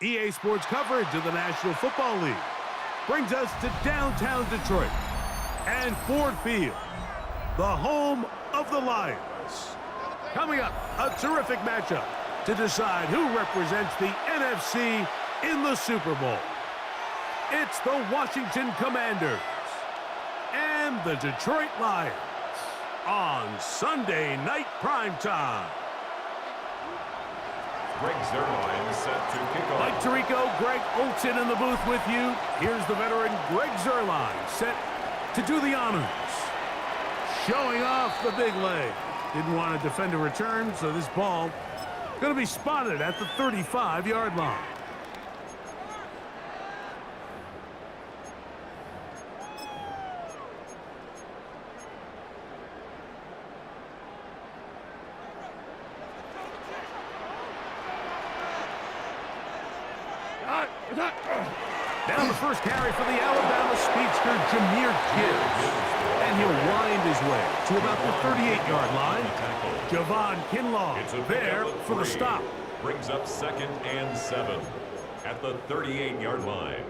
EA Sports coverage of the National Football League brings us to downtown Detroit and Ford Field, the home of the Lions. Coming up, a terrific matchup to decide who represents the NFC in the Super Bowl. It's the Washington Commanders and the Detroit Lions on Sunday Night Primetime. Greg Zuerlein set to kick off. Mike Tirico, Greg Olson in the booth with you. Here's the veteran Greg Zuerlein set to do the honors. Showing off the big leg. Didn't want to defend a return, so this ball going to be spotted at the 35-yard line. Down the first carry for the Alabama speedster, Jahmyr Gibbs. And he'll wind his way to about the 38-yard line. Javon Kinlaw there for the stop. Brings up 2nd and 7 at the 38-yard line.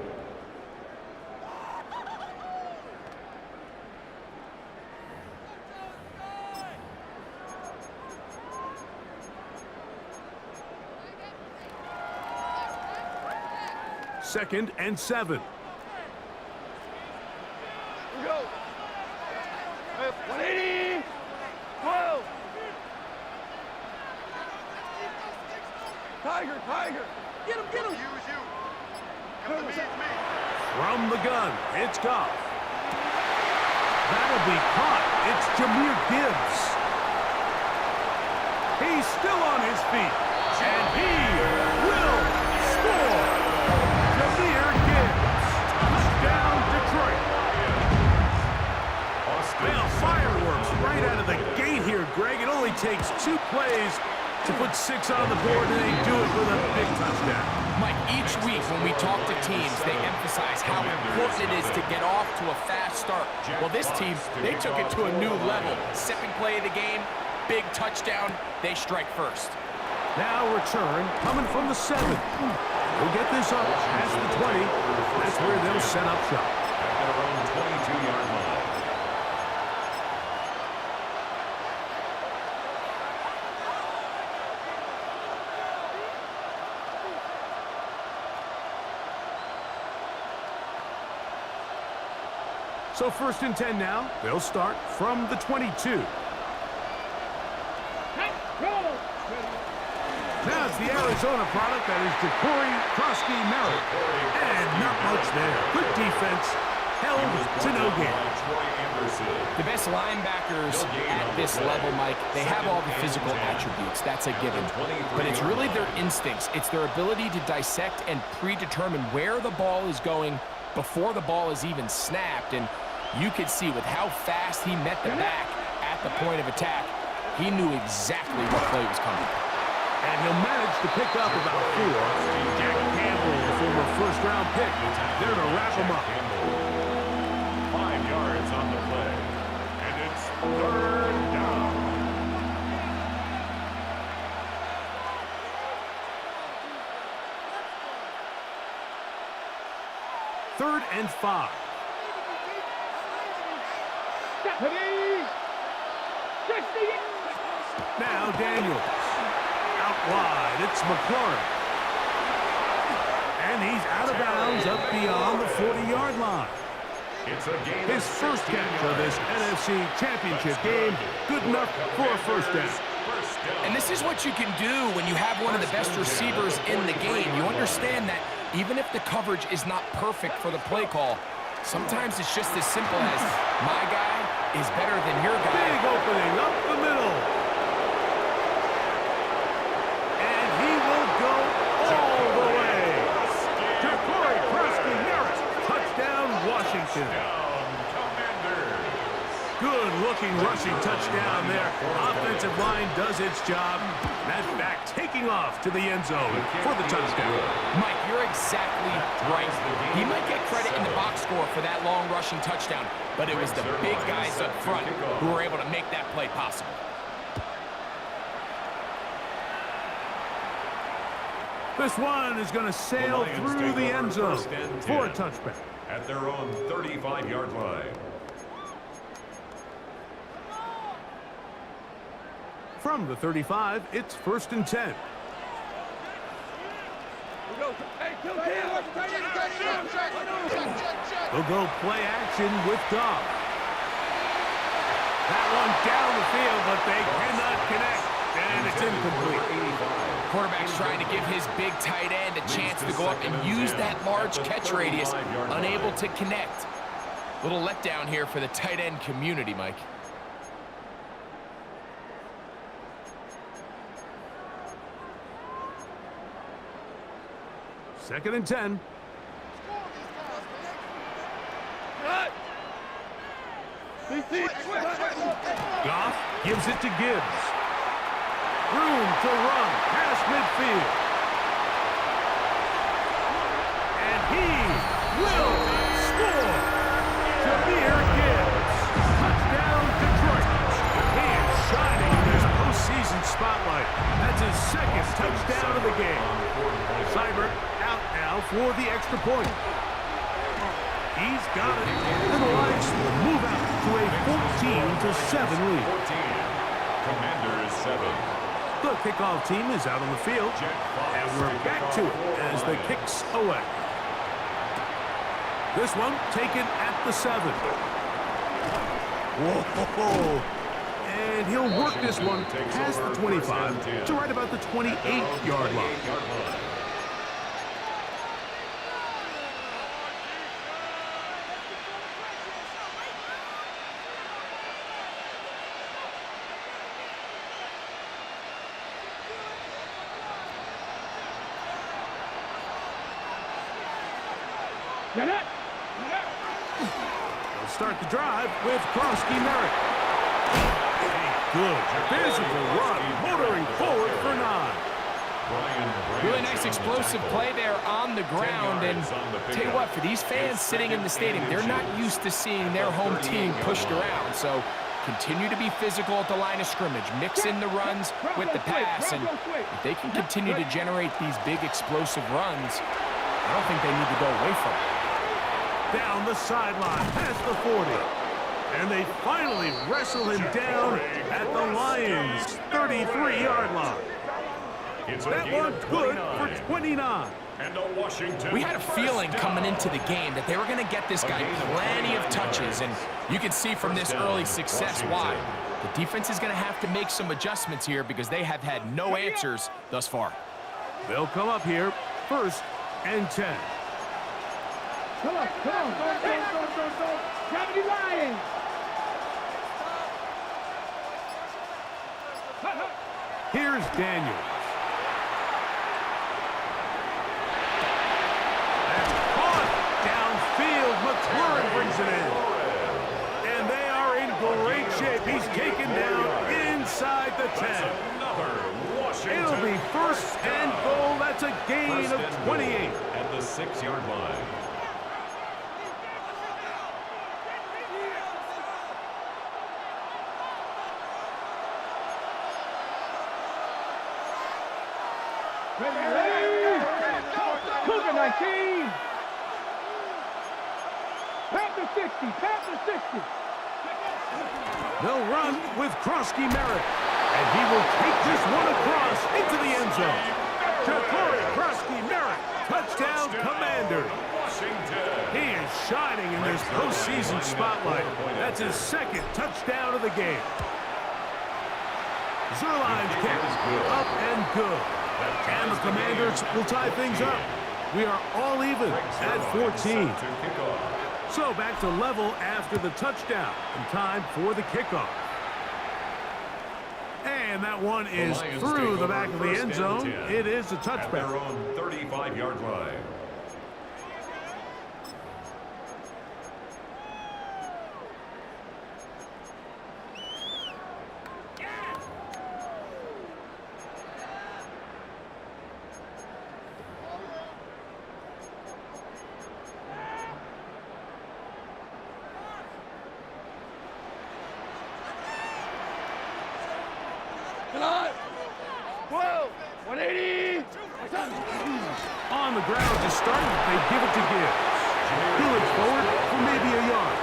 Second and 7. Go. 180. 12. Tiger. Get him. Use you. Come to me. From the gun, it's Goff. That'll be caught. It's Jahmyr Gibbs. He's still on his feet. And he will score. Jahmyr Gibbs. Touchdown, Detroit. Well, fireworks right out of the gate here, Greg. It only takes 2 plays to put 6 on the board, and they do it with a big touchdown. Mike, each week when we talk to teams, they emphasize how important it is to get off to a fast start. Well, this team, they took it to a new level. Second play of the game, big touchdown, they strike first. Now return coming from the 7. We'll get this up past the 20. That's where they'll set up shop. At their own 22-yard line. So 1st and 10 now. They'll start from the 22. Now it's the Arizona product that is Jacory Krosky-Merritt. And not much there. Good defense. Held to no gain. The best linebackers at this level, Mike, they have all the physical attributes. That's a given. But it's really their instincts. It's their ability to dissect and predetermine where the ball is going before the ball is even snapped. And you could see with how fast he met the back at the point of attack, he knew exactly what play was coming. And he'll manage to pick up about 4. Jack Campbell, the former first-round pick, there to wrap him up. 5 yards on the play. And it's 3rd down. Third and 5. Now Daniels. Out wide, it's McLaurin. And he's out of bounds up beyond the 40-yard line. His first catch of this NFC Championship game, good enough for a first down. And this is what you can do when you have one of the best receivers in the game. You understand that even if the coverage is not perfect for the play call, sometimes it's just as simple as my guy is better than your guy. Big opening up the middle. And he will go all the way. Jacory Krosky-Merritt. Touchdown, Washington. Game-breaking rushing touchdown there. Offensive line does its job. That back taking off to the end zone for the touchdown. Mike, you're exactly right. He might get credit in the box score for that long rushing touchdown, but it was the big guys up front who were able to make that play possible. This one is going to sail through the end zone for a touchback. At their own 35-yard line. From the 35, it's 1st and 10. They'll go play action with Goff. That one down the field, but they cannot connect, and it's incomplete. Quarterback's trying to give his big tight end a chance to go up and use that large catch radius, unable to connect. Little letdown here for the tight end community, Mike. Second and 10. Goff gives it to Gibbs. Room to run past midfield. And he will score. Jameer Gibbs. Touchdown, Detroit. He is shining in this postseason spotlight. That's his second touchdown of the game. Seibert out now for the extra point. He's got it. And the Lions will move out to a 14-7 lead. 14. Commanders 7. The kickoff team is out on the field, and we're back to it as the kick's away. This one taken at the 7. Whoa! And he'll work this one past the 25 to right about the 28-yard line. They'll start the drive with Krosky Merritt. A good physical run, motoring forward for 9. Really nice explosive play there on the ground. And tell you what, for these fans sitting in the stadium, they're not used to seeing their home team pushed around. So continue to be physical at the line of scrimmage. Mix in the runs with the pass. And if they can continue to generate these big explosive runs, I don't think they need to go away from it. Down the sideline, past the 40. And they finally wrestle him down at the Lions' 33-yard line. That one's good for 29. We had a feeling coming into the game that they were going to get this guy plenty of touches, and you can see from this early success why. The defense is going to have to make some adjustments here because they have had no answers thus far. They'll come up here, 1st and 10. Come on. Go. Gravity Lions. Here's Daniels. That's caught downfield. McLaurin brings it in. And they are in great shape. He's taken down inside the 10. It'll be 1st and goal. That's a gain of 28. At the 6-yard line. Cougar 19. Panther 60. They'll run with Krosky Merritt. And he will take this one across into the end zone. Jacory Krosky Merritt. Touchdown, Commanders. He is shining in this postseason spotlight. That's his 2nd touchdown of the game. Zerline's kick up and good. And the Commanders will tie things up. We are all even at 14. So back to level after the touchdown. And time for the kickoff. And that one is through the back of the end zone. It is a touchback. At their own 35-yard line. 180. On the ground to start, they give it to Gibbs. He looks forward for maybe a yard.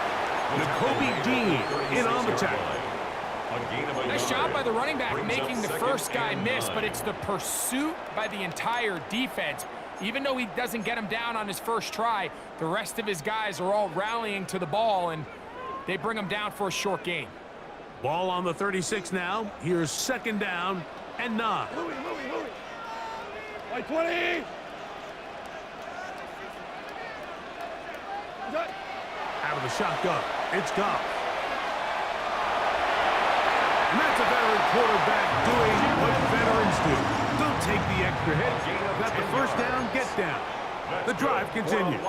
N'Kobe Dean in on the tackle. Nice job by the running back making the first guy miss, but it's the pursuit by the entire defense. Even though he doesn't get him down on his first try, the rest of his guys are all rallying to the ball, and they bring him down for a short gain. Ball on the 36 now. Here's second down and 9. Like 20. Out of the shotgun, it's Goff. And that's a veteran quarterback doing what veterans do. Don't take the extra hit. Got the first down, get down. The drive continues.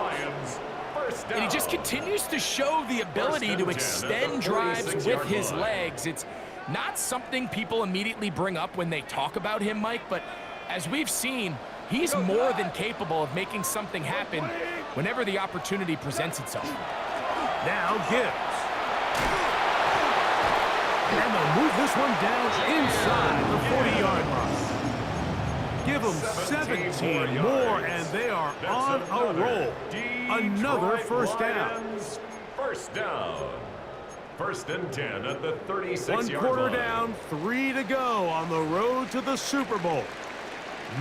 And he just continues to show the ability to extend drives with his legs. It's not something people immediately bring up when they talk about him, Mike, but as we've seen, he's more than capable of making something happen whenever the opportunity presents itself. Now Gibbs. And they'll move this one down inside the 40-yard line. Give them 17 more, and they are on a roll. Another first down. First down. First and 10 at the 36-yard line. 1 quarter down, 3 to go on the road to the Super Bowl.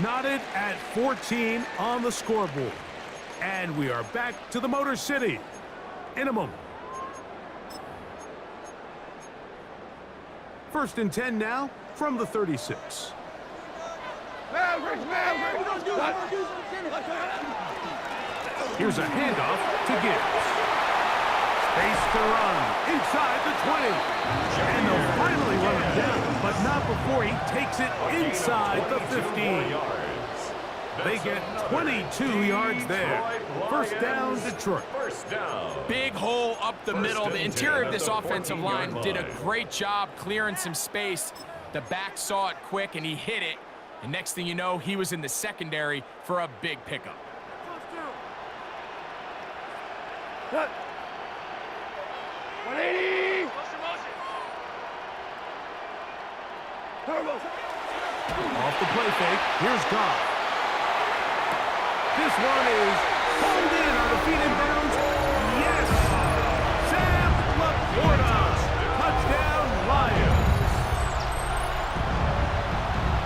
Knotted at 14 on the scoreboard. And we are back to the Motor City in a moment. First and 10 now from the 36. Here's a handoff to Gibbs. Space to run inside the 20. And they'll finally run him down, but not before he takes it inside the 15. They get 22 yards there. First down, Detroit. Big hole up the middle. The interior of this offensive line did a great job clearing some space. The back saw it quick, and he hit it. And next thing you know, he was in the secondary for a big pickup. Cut. 180. Off the play fake, here's Goff. This one is pulled in on the feet in bounds. Yes! Sam Laporta. Touchdown, Lions.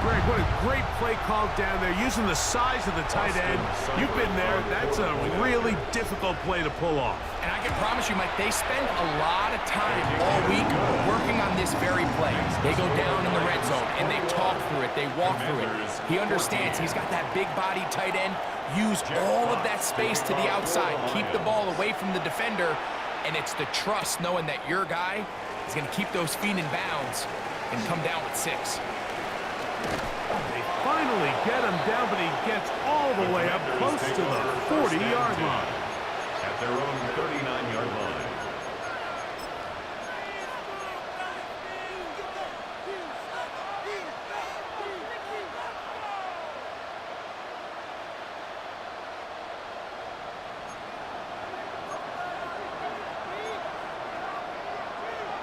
Greg, what a great play call down there, using the size of the tight end. You've been there. That's a really difficult play to pull off. And I can promise you, Mike, they spend a lot of time all week working on this very play. They go down in the red zone, and they talk through it. They walk through it. He understands he's got that big body tight end. Use all of that space to the outside. Keep the ball away from the defender. And it's the trust knowing that your guy is going to keep those feet in bounds and come down with 6. They finally get him down, but he gets all the way up close to the 40-yard line. At their own 39-yard line.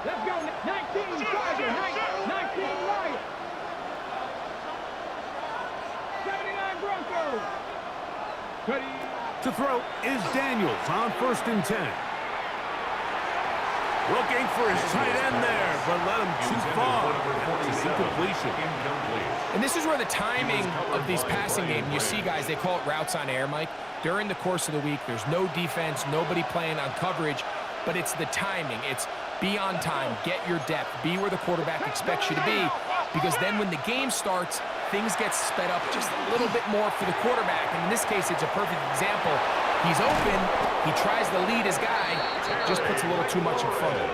Let's go. 19 Chargers. 19 Lions. 79 Broncos. 20. To throw is Daniels on first and 10. Looking for his tight end there, but let him too far. It's an incompletion. And this is where the timing of these passing games, you see guys, they call it routes on air, Mike. During the course of the week, there's no defense, nobody playing on coverage, but it's the timing. It's be on time, get your depth, be where the quarterback expects you to be, because then when the game starts, things get sped up just a little bit more for the quarterback. And in this case, it's a perfect example. He's open, he tries to lead his guy, just puts a little too much in front of him.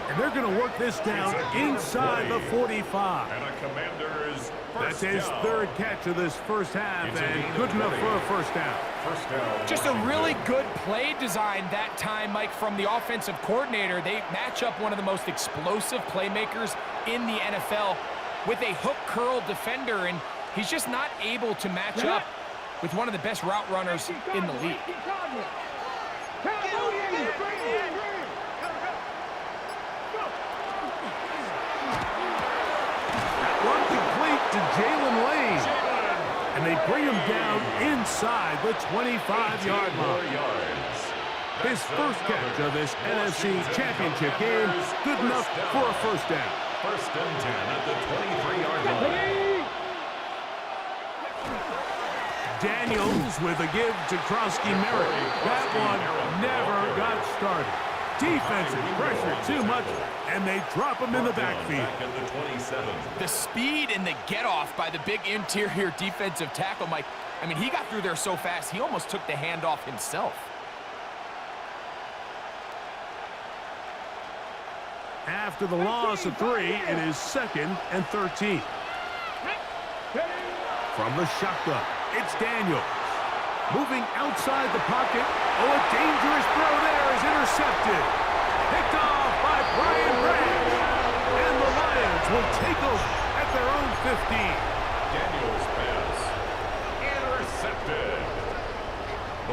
And they're going to work this down inside the 45. And a Commander's That's first his down. third catch of this first half, and good enough for a first down. First down. Just a really good play design that time, Mike, from the offensive coordinator. They match up one of the most explosive playmakers in the NFL with a hook curl defender, and he's just not able to match up with one of the best route runners in the league. One complete to Jalen Lane. And they bring him down inside the 25-yard line. His first catch of this NFC Championship game, good enough for a first down. First and 10 at the 23-yard line. Daniels with a give to Krosky Merritt. That one never got started. Defensive pressure too much, and they drop him in the backfield. The speed and the get-off by the big interior defensive tackle, Mike. I mean, he got through there so fast, he almost took the handoff himself. After the loss of 3, it is 2nd and 13. From the shotgun, it's Daniels. Moving outside the pocket. Oh, a dangerous throw there is intercepted. Picked off by Brian Branch. And the Lions will take over at their own 15. Daniels pass. Intercepted.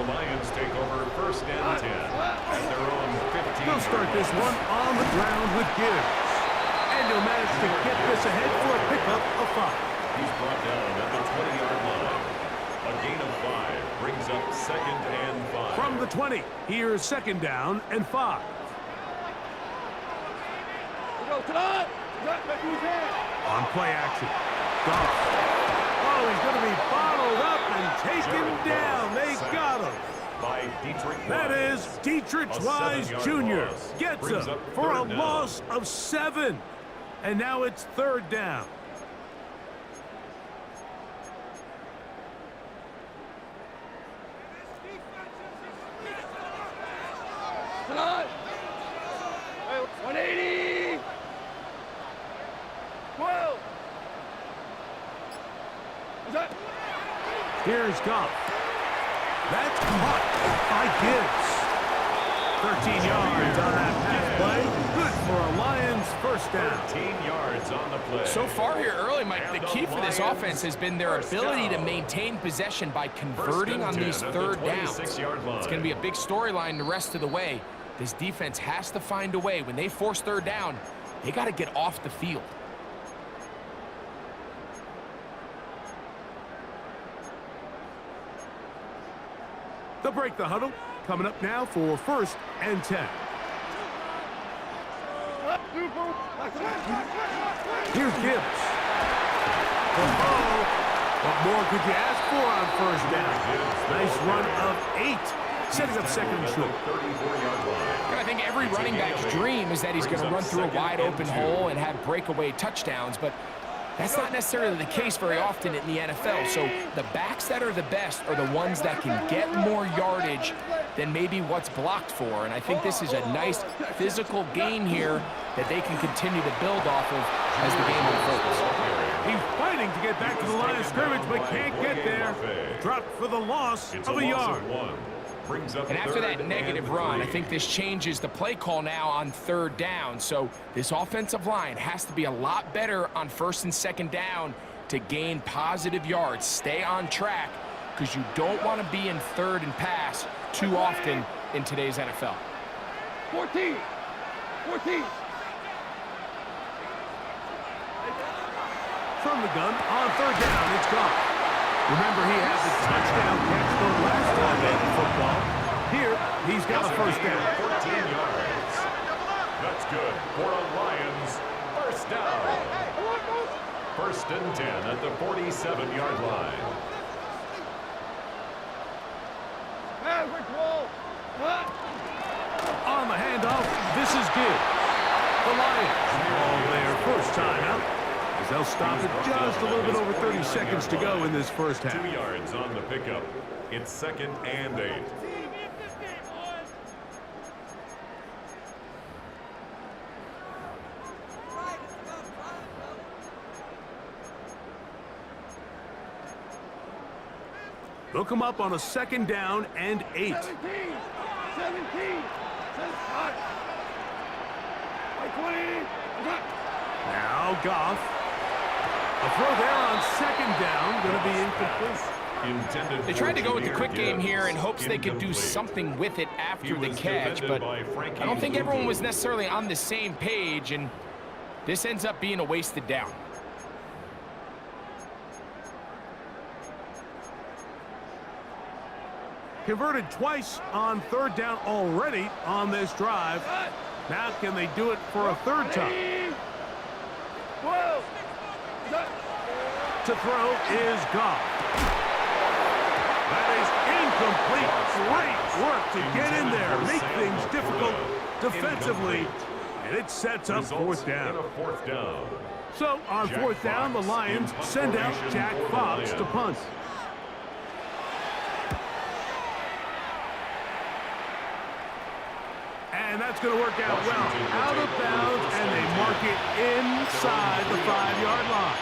The Lions take over first and 10 at their own 15. They'll start this one on the ground with Gibbs. And he'll manage to get this ahead for a pickup of 5. He's brought down at the 20-yard line. A gain of 5 brings up 2nd and 5. From the 20, here's 2nd down and 5. On play action. Goff. Oh, he's going to be bottled up and taken down. They got him. By Dietrich That is Dietrich Wise Jr. Gets him for a loss of 7. And now it's 3rd down. Tonight. 180. 12. Is that? Here's Goff. That's caught by Gibbs. 13 yards on that pass play. Good for a Lions first down. 13 yards on the play. So far here early, Mike, the key for this offense has been their ability to maintain possession by converting on these 3rd downs. It's going to be a big storyline the rest of the way. This defense has to find a way. When they force 3rd down, they got to get off the field. They'll break the huddle. Coming up now for 1st and 10. Here's Gibbs. What more could you ask for on 1st down? Nice run of 8, setting up 2nd and short. I think every running back's dream is that he's going to run through a wide open hole and have breakaway touchdowns, but that's not necessarily the case very often in the NFL. So the backs that are the best are the ones that can get more yardage than maybe what's blocked for. And I think this is a nice physical gain here that they can continue to build off of as the game unfolds. He's fighting to get back to the line of scrimmage, but can't get there. Dropped for the loss of a yard. And after that negative run, I think this changes the play call now on 3rd down. So this offensive line has to be a lot better on 1st and 2nd down to gain positive yards. Stay on track because you don't want to be in 3rd and pass too often in today's NFL. 14. 14. From the gun on 3rd down, it's gone. Remember, he has a touchdown catch the last time in football. Here, he's got a 1st down. 14 yards. That's good for a Lions first down. 1st and 10 at the 47-yard line. On the handoff, this is good. The Lions call their first time out, as they'll stop it just a little bit over 30 seconds to go in this first half. 2 yards on the pickup. It's 2nd and 8. They'll come up on a 2nd down and 8. 17. 17. Now Goff. A throw there on 2nd down, going to be incomplete. They tried to go with the quick game here in hopes they could do something with it after the catch, but I don't think everyone was necessarily on the same page, and this ends up being a wasted down. Converted twice on third down already on this drive. Now can they do it for a third time? To throw is gone. That is incomplete. Great work to get in there, make things difficult defensively, and it sets up fourth down. So on fourth down, the Lions send out Jack Fox to punt. And that's going to work out well. Out of bounds, and they mark it inside the 5-yard line.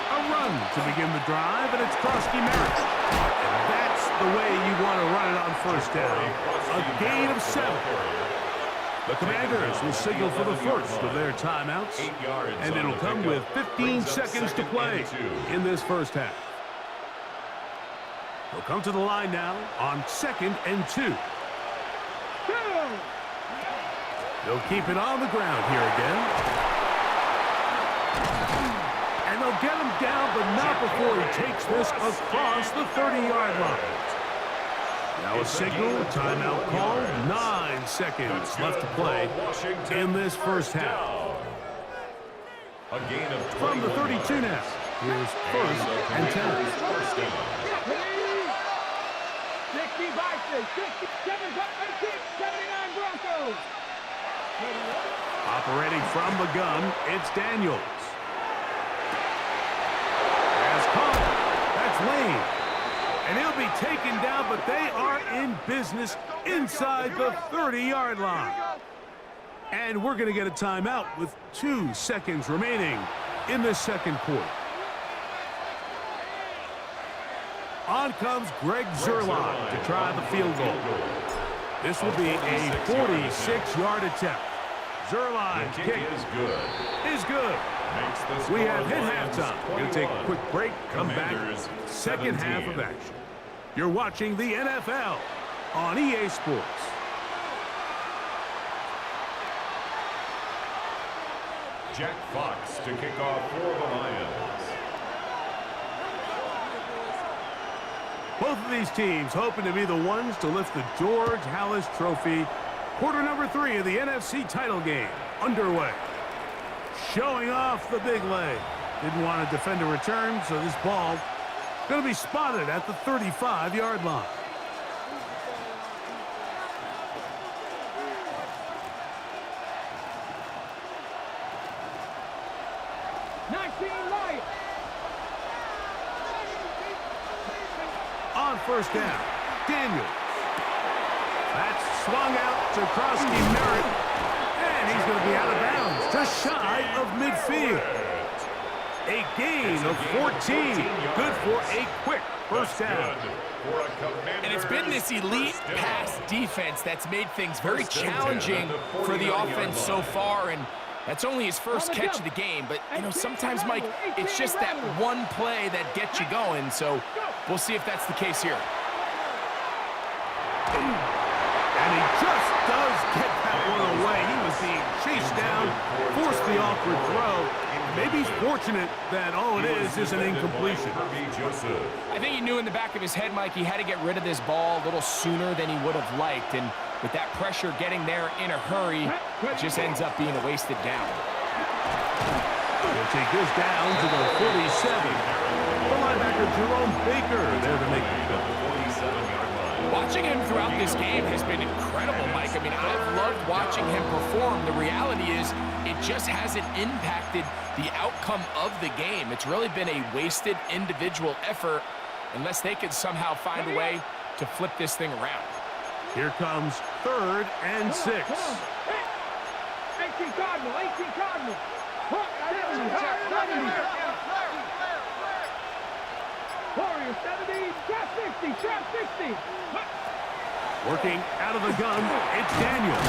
A run to begin the drive, and it's Krosky Merritt. And that's the way you want to run it on first down. A gain of 7. The Commanders will signal for the first of their timeouts, and it'll come with 15 seconds to play in this first half. They'll come to the line now on 2nd and 2. They'll keep it on the ground here again. And they'll get him down, but not before he takes this across the 30-yard line. Now a signal, timeout call, 9 seconds left to play in this first half. From the 32 now, here's 1st and 10. 65, 67, 79 Broncos. Operating from the gun, it's Daniels. Has caught. That's Lane. And he'll be taken down, but they are in business inside the 30-yard line. And we're going to get a timeout with 2 seconds remaining in the second quarter. On comes Greg Zuerlein to try the field goal. This will be a 46-yard attempt. Zuerlein's kick is good. We have hit halftime. We're going to take a quick break, come back, second half of action. You're watching the NFL on EA Sports. Jack Fox to kick off for the Lions. Both of these teams hoping to be the ones to lift the George Halas Trophy. Quarter number 3 of the NFC title game underway. Showing off the big leg. Didn't want to defend a return, so this ball going to be spotted at the 35-yard line. On first down, Daniels. That's swung out to Krosky Merritt, and he's going to be out of bounds, just shy of midfield. A gain of 14, good for a quick first down. And it's been this elite pass defense that's made things very challenging for the offense so far, and that's only his first catch of the game. But, you know, sometimes, Mike, it's just that one play that gets you going, so we'll see if that's the case here. And he just does get that one away. He was being chased down, forced the awkward throw. Maybe he's fortunate that all it is an incompletion. I think he knew in the back of his head, Mike, he had to get rid of this ball a little sooner than he would have liked. And with that pressure getting there in a hurry, it just ends up being a wasted down. They'll take this down to the 47. The linebacker Jerome Baker there to make the play. Watching him throughout this game has been incredible, Mike. I mean, I've loved watching him perform. The reality is it just hasn't impacted the outcome of the game. It's really been a wasted individual effort unless they could somehow find a way to flip this thing around. Here comes 3rd and 6. 18 Cardinal, 18 Cardinal. 70. Warriors 70, trap 60, trap 60. Working out of the gun, it's Daniels.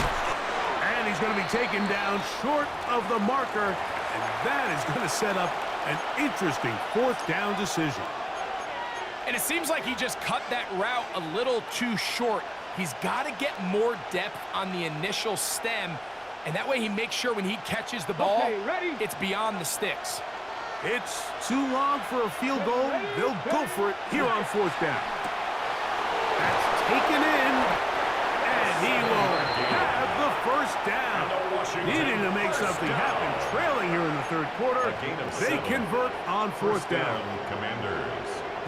And he's going to be taken down short of the marker. And that is going to set up an interesting 4th down decision. And it seems like he just cut that route a little too short. He's got to get more depth on the initial stem. And that way he makes sure when he catches the ball, Okay, ready? it's beyond the sticks. It's too long for a field goal. They'll go for it here on 4th down. That's taken in, and he will have the 1st down. Needing to make something happen, trailing here in the 3rd quarter. They convert on 4th down. Commanders.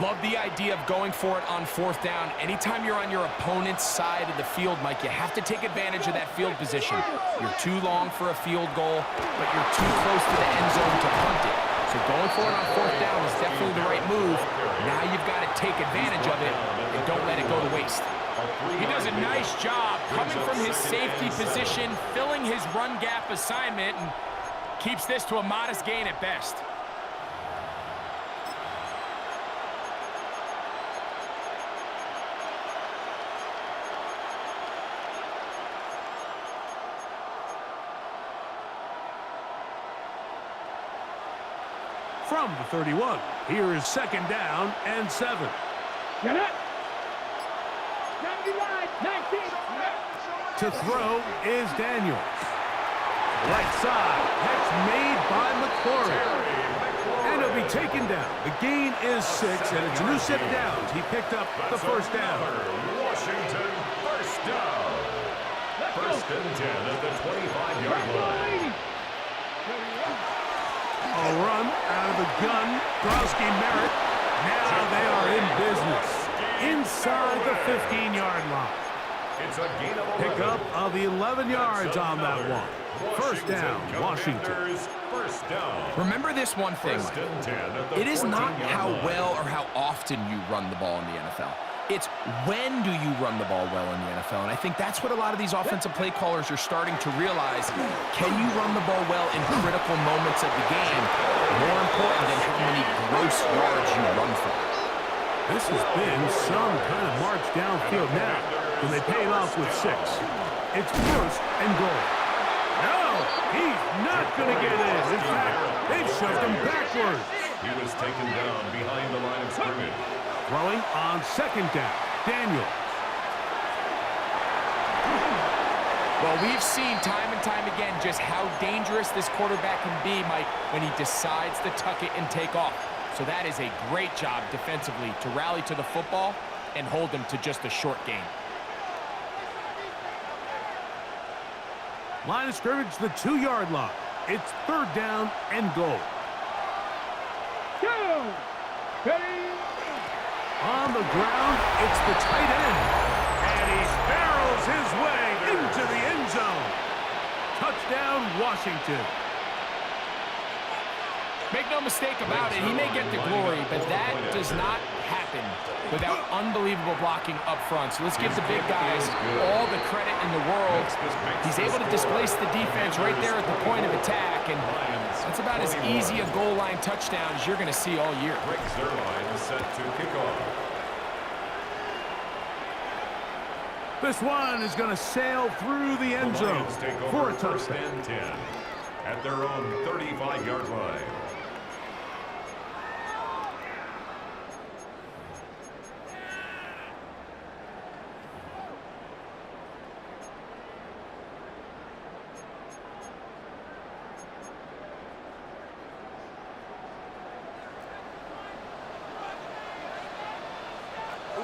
Love the idea of going for it on 4th down. Anytime you're on your opponent's side of the field, Mike, you have to take advantage of that field position. You're too long for a field goal, but you're too close to the end zone to punt it. So going for it on 4th down is definitely the right move. Now you've got to take advantage of it and don't let it go to waste. He does a nice job coming from his safety position, filling his run gap assignment, and keeps this to a modest gain at best. From the 31, here is 2nd down and 7. Get it. 79, 19. To throw is Daniels. Right side, that's made by McClory. And he'll be taken down. The gain is 6, and it's a new set of downs. He picked up the 1st down. Washington, 1st down. 1st and 10 at the 25-yard line. A run out of the gun. Grosky Merritt. Now they are in business. Inside the 15-yard line. It's a gain of 11. Pickup of 11 yards on that one. 1st down, Washington. 1st down. Remember this one thing. 1st and 10 at the It is not 14-yard how line. well or how often you run the ball in the NFL. It's when do you run the ball well in the NFL? And I think that's what a lot of these offensive play callers are starting to realize. Can you run the ball well in critical moments of the game? More important than how many gross yards you run for. This has been some kind of march downfield now. When they pay it off with 6. It's 1st and goal. No, he's not going to get in. In fact, they've shoved him backwards. He was taken down behind the line of scrimmage. Throwing on 2nd down, Daniels. Well, we've seen time and time again just how dangerous this quarterback can be, Mike, when he decides to tuck it and take off. So that is a great job defensively to rally to the football and hold them to just a short gain. Line of scrimmage, the 2-yard line. It's 3rd down and goal. Go. Ready. On the ground, it's the tight end. And he barrels his way into the end zone. Touchdown, Washington. Make no mistake about it, he may get the glory, but that does not happen without unbelievable blocking up front. So let's give the big guys all the credit in the world. He's able to displace the defense right there at the point of attack, and that's about as easy a goal line touchdown as you're going to see all year. Rick Zerline is set to kick off. This one is going to sail through the end zone for a touchdown. 1st and 10 at their own 35-yard line.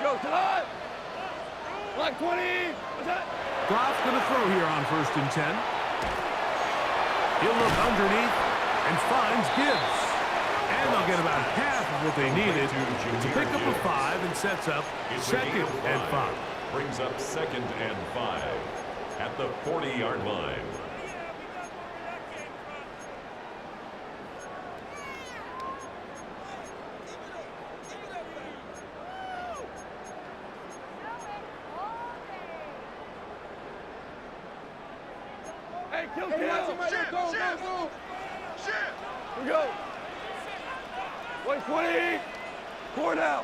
Go, time. Like 20. What's that? Goff's going to throw here on 1st and 10. He'll look underneath and finds Gibbs. And they'll get about half of what they needed. It's a pickup of 5 and sets up 2nd and 5. Brings up 2nd and 5 at the 40-yard line. Hey, kill. Go. Here we go. 120. 4 now.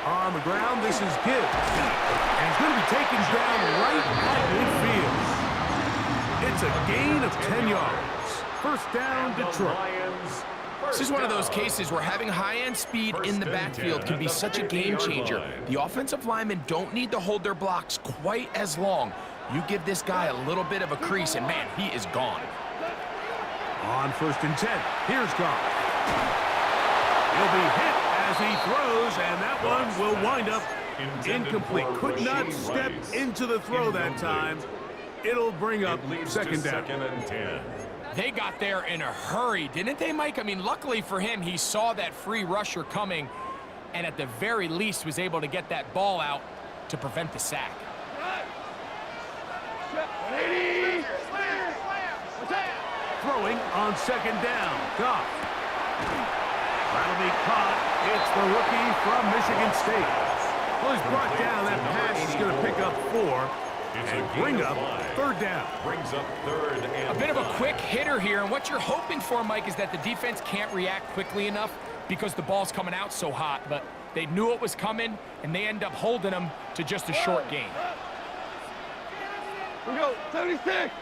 On the ground, this is Gibbs. And he's going to be taken down right at midfield. It's a gain of 10 yards. 1st down, Detroit. This is one of those cases where having high-end speed in the backfield can be such a game changer. The offensive linemen don't need to hold their blocks quite as long. You give this guy a little bit of a crease, and man, he is gone. On 1st and 10, here's Goff. He'll be hit as he throws, and that one will wind up incomplete. Could not step into the throw that time. It'll bring up second down. 2nd and 10. They got there in a hurry, didn't they, Mike? I mean, luckily for him, he saw that free rusher coming, and at the very least was able to get that ball out to prevent the sack. Throwing on 2nd down. Goff. That'll be caught. It's the rookie from Michigan State. Well, he's brought down. That pass is going to pick up 4 and bring up 3rd down. Brings up 3rd and A bit of a quick hitter here, and what you're hoping for, Mike, is that the defense can't react quickly enough because the ball's coming out so hot, but they knew it was coming, and they end up holding them to just a short gain. We go, 76!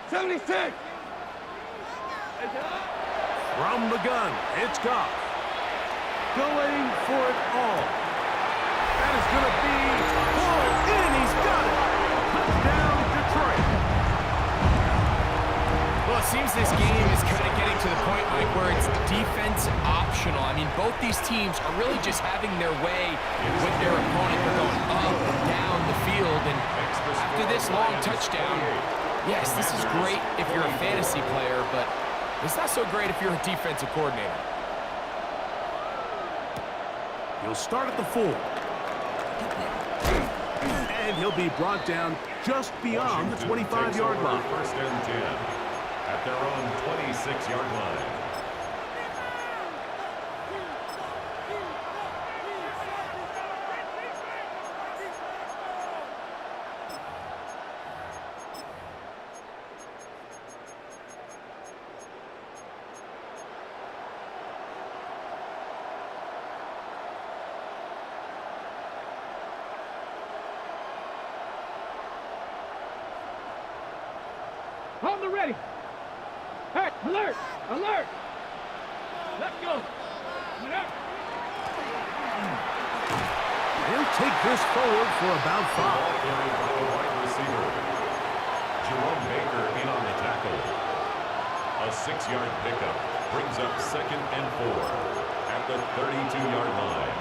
76! From the gun, it's Goff. Going for it all. That is going to be pulled in. He's got it. Touchdown, Detroit. Well, it seems this game is kind of getting to the point, Mike, where it's defense optional. I mean, both these teams are really just having their way with their opponent. They're going up and down the field, and after this long touchdown, yes, this is great if you're a fantasy player, but it's not so great if you're a defensive coordinator. He'll start at the 4. And he'll be brought down just beyond the 25-yard line. 1st and 10 at their own 26-yard line. Hold the ready. Hey, alert! Alert! Let's go. He'll take this forward for about 5. Wide receiver. Jerome Baker in on the tackle. A 6-yard pickup brings up 2nd and 4 at the 32-yard line.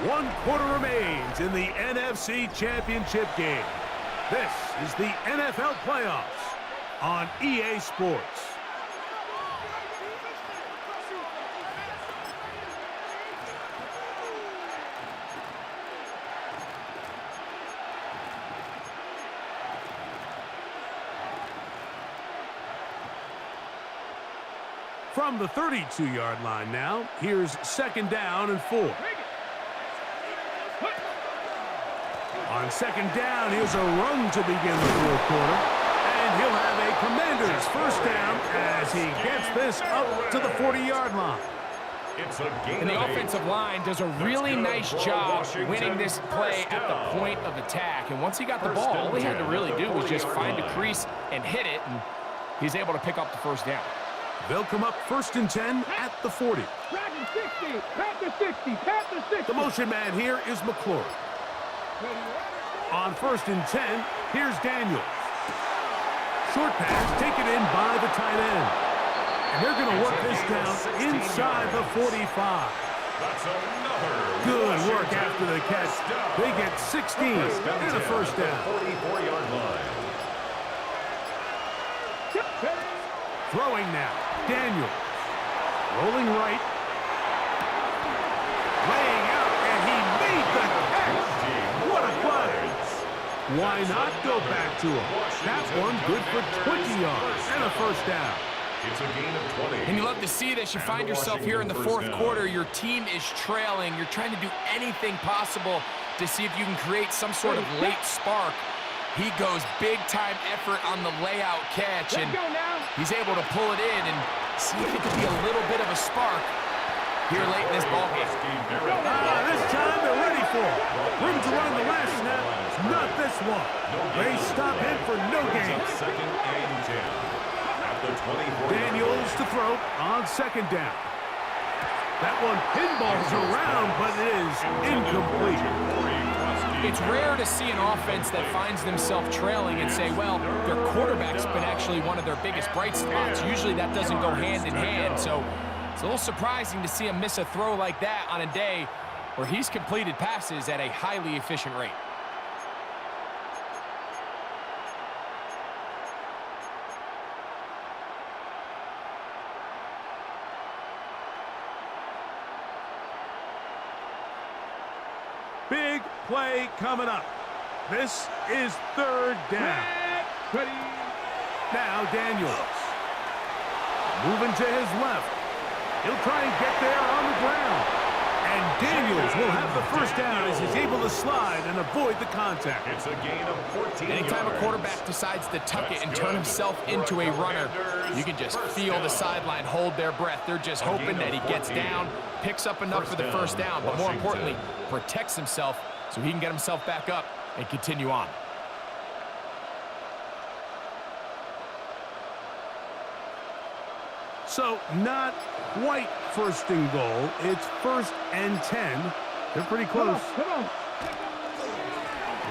One quarter remains in the NFC Championship game. This is the NFL playoffs on EA Sports. From the 32-yard line now, here's 2nd down and 4. On 2nd down, here's a run to begin the 4th quarter. And he'll have a Commanders 1st down as he gets this up to the 40-yard line. It's a gain And the of 8. offensive line does a really nice job winning this play at the point of attack. And once he got the ball, all he had to really do was just find a crease and hit it, and he's able to pick up the 1st down. They'll come up 1st and 10 at the 40. Panther 60! Panther 60! Panther 60! The motion man here is McClure. On 1st and 10, here's Daniels. Short pass taken in by the tight end. And they're going to work this down inside the 45. That's another Good work after the catch. They get 16 and a 1st down. 44-yard line. Throwing now, Daniels. Rolling right. Laying out, and he made the catch. What a play. Why not go back to him? That one good for 20 yards and a 1st down. It's a gain of 20. And you love to see this. You find yourself here in the 4th quarter. Your team is trailing. You're trying to do anything possible to see if you can create some sort of late spark. He goes big-time effort on the layout catch, and he's able to pull it in and see if it could be a little bit of a spark. here late in this ballgame. This time they're ready for it. Room to run the last snap. Not this one. They stop him for no gain. Second and 10. At the 24. Daniels to throw on second down. That one pinballs around, but it is incomplete. It's rare to see an offense that finds themselves trailing and say, well, their quarterback's been actually one of their biggest bright spots. Usually that doesn't go hand in hand, so it's a little surprising to see him miss a throw like that on a day where he's completed passes at a highly efficient rate. Big play coming up. This is third down. Now Daniels. Moving to his left. He'll try and get there on the ground. And Daniels will have the first down as he's able to slide and avoid the contact. It's a gain of 14 Anytime yards. a quarterback decides to tuck it and turn himself into a runner, you can just feel the sideline hold their breath. They're just hoping that he gets down, picks up enough for the first down, but more importantly, protects himself so he can get himself back up and continue on. So not quite first and goal. It's first and 10. They're pretty close. Come on.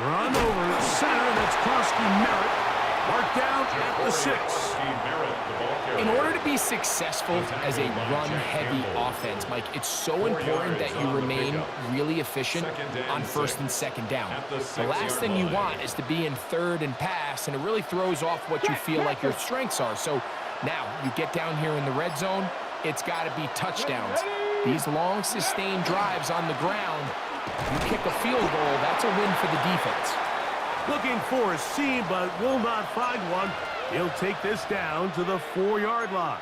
Run over center. That's Koski Merritt. Marked down at the 6. In order to be successful as a run-heavy offense, Mike, it's so important that you remain really efficient on first and second down. The last thing you want is to be in third and pass, and it really throws off what you feel like your strengths are. So now you get down here in the red zone, it's got to be touchdowns. These long, sustained drives on the ground, you kick a field goal, that's a win for the defense. Looking for a seam, but will not find one. He'll take this down to the 4-yard line.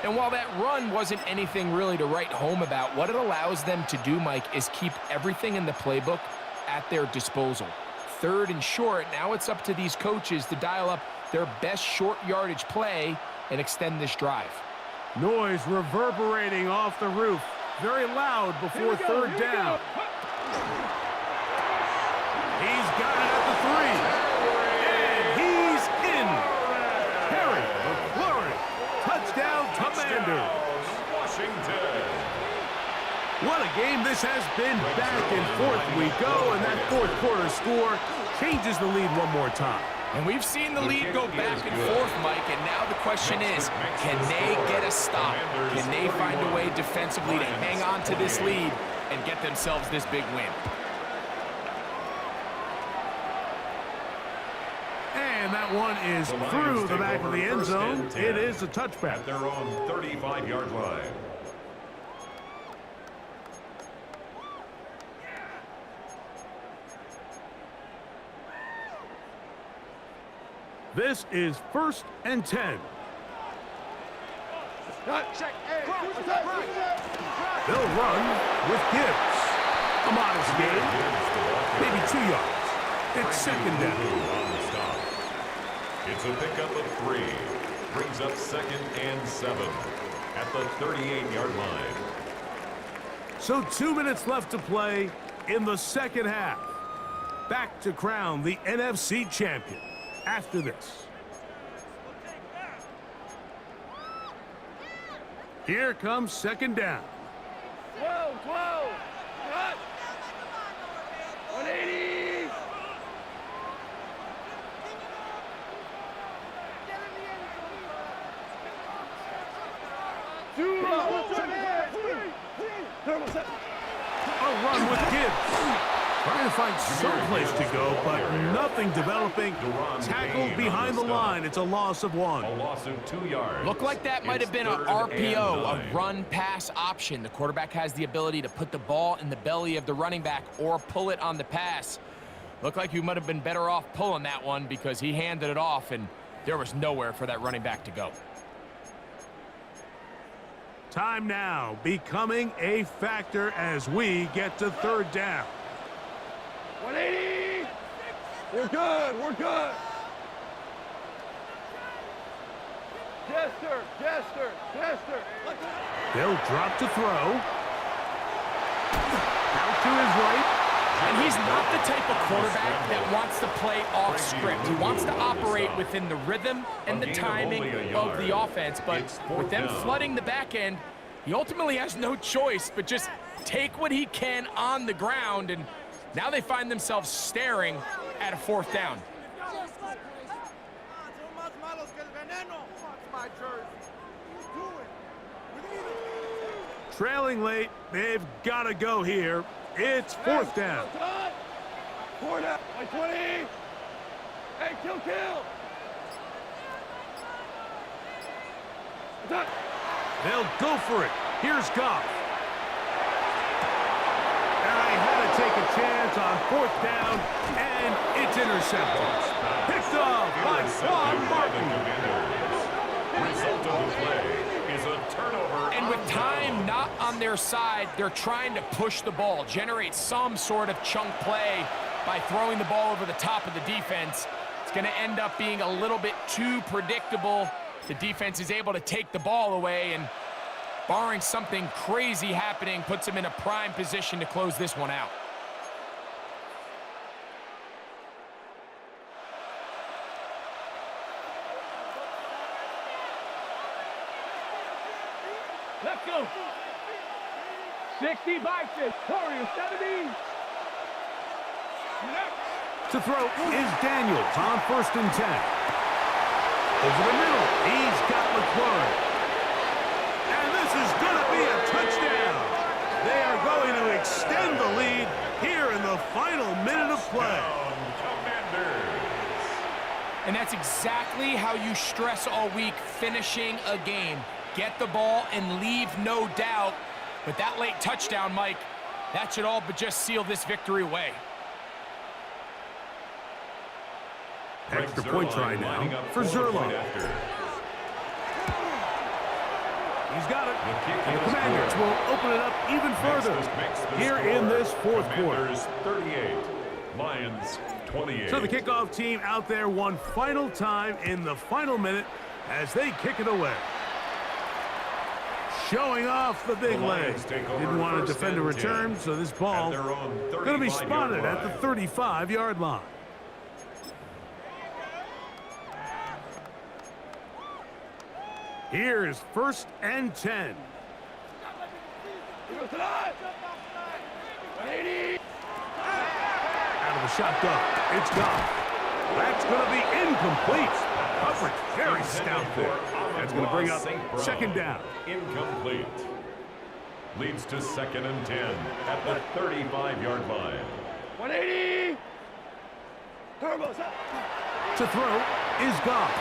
And while that run wasn't anything really to write home about, what it allows them to do, Mike, is keep everything in the playbook at their disposal. Third and short, now it's up to these coaches to dial up their best short yardage play and extend this drive. Noise reverberating off the roof. Very loud before third down. He's got it at the 3. And he's in. Terry McLaurin. Touchdown, Commanders. Washington. What a game this has been. Back and forth we go, and that fourth quarter score changes the lead one more time. And we've seen the lead go back and forth, Mike, and now the question is, can they get a stop? Can they find a way defensively to hang on to this lead and get themselves this big win? And that one is through the back of the end zone. It is a touchback. At their own 35-yard line. This is first and 10. They'll run with Gibbs. A modest gain, maybe 2 yards. It's second down. It's a pickup of 3. Brings up second and 7 at the 38-yard line. So 2 minutes left to play in the second half. Back to crown the NFC champion after this. Here comes second down. 12. Cut. 180. A run with Gibbs. Trying to find some place to go, but nothing developing. Tackled behind the line. It's a loss of 1. A loss of 2 yards. Looked like that might have been an RPO, a run-pass option. The quarterback has the ability to put the ball in the belly of the running back or pull it on the pass. Looked like you might have been better off pulling that one because he handed it off, and there was nowhere for that running back to go. Time now becoming a factor as we get to third down. 180. We're good. Jester, Jester, Jester. They'll drop to throw. Out to his right. And he's not the type of quarterback that wants to play off script. He wants to operate within the rhythm and the timing of the offense. But with them flooding the back end, he ultimately has no choice but just take what he can on the ground. And now they find themselves staring at a fourth down. Trailing late, they've got to go here. It's fourth down. Four down. 20. Hey, kill. They'll go for it. Here's Goff. And I had to take a chance on fourth down, and it's intercepted. Picked off by Quan Martin. Result of the play is a turnover. And with time not on their side, they're trying to push the ball, generate some sort of chunk play by throwing the ball over the top of the defense. It's going to end up being a little bit too predictable. The defense is able to take the ball away, and barring something crazy happening, puts them in a prime position to close this one out. Let's go. 60 boxes. Warriors 70. To throw is Daniels on 1st and 10. Over the middle, he's got McLaurin. And this is going to be a touchdown. They are going to extend the lead here in the final minute of play. And that's exactly how you stress all week, finishing a game. Get the ball and leave no doubt. But that late touchdown, Mike, that should all but just seal this victory away. Extra point try now for Zerline. He's got it. And the Commanders will open it up even further here in this fourth quarter. 38, Lions 28. So the kickoff team out there one final time in the final minute as they kick it away. Showing off the big leg. Didn't want to defend a return, so this ball going to be spotted at the 35-yard line. Here's 1st and 10. Out of the shotgun, it's gone. That's going to be incomplete. Coverage very stout there. That's going to bring up 2nd down. Incomplete. Leads to 2nd and 10 at the 35-yard line. 180. Turbos up. To throw is Goff.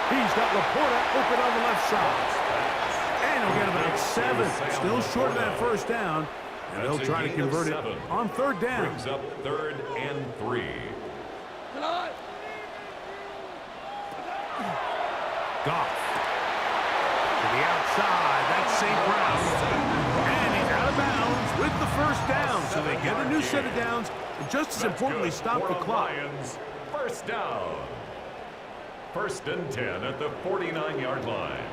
He's got Laporta open on the left side. And he'll get about 7. Still short of that 1st down. And they'll try to convert it on 3rd down. Brings up 3rd and 3. Goff. To the outside. That's St. Brown. And he's out of bounds with the 1st down. So they get a new set of downs. And just as importantly, stop the clock. Lions, 1st down. 1st and 10 at the 49-yard line.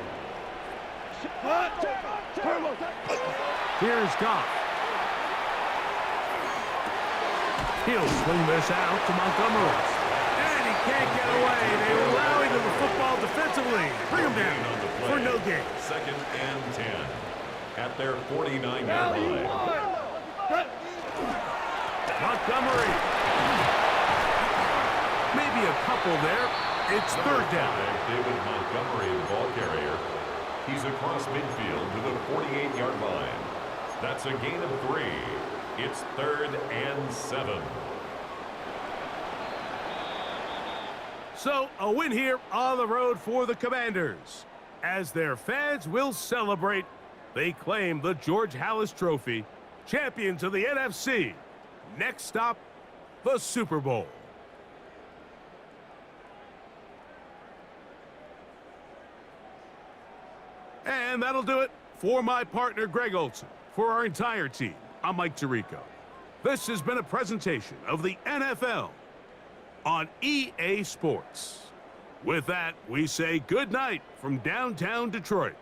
Here's Goff. He'll swing this out to Montgomery. And he can't get away. They rally to the football defensively. Bring him down for no gain. 2nd and 10 at their 49-yard line. Montgomery. Maybe a couple there. It's 3rd down. David Montgomery, the ball carrier. He's across midfield to the 48-yard line. That's a gain of 3. It's 3rd and 7. So a win here on the road for the Commanders. As their fans will celebrate, they claim the George Halas Trophy, champions of the NFC. Next stop, the Super Bowl. And that'll do it for my partner, Greg Olson. For our entire team, I'm Mike Tirico. This has been a presentation of the NFL on EA Sports. With that, we say good night from downtown Detroit.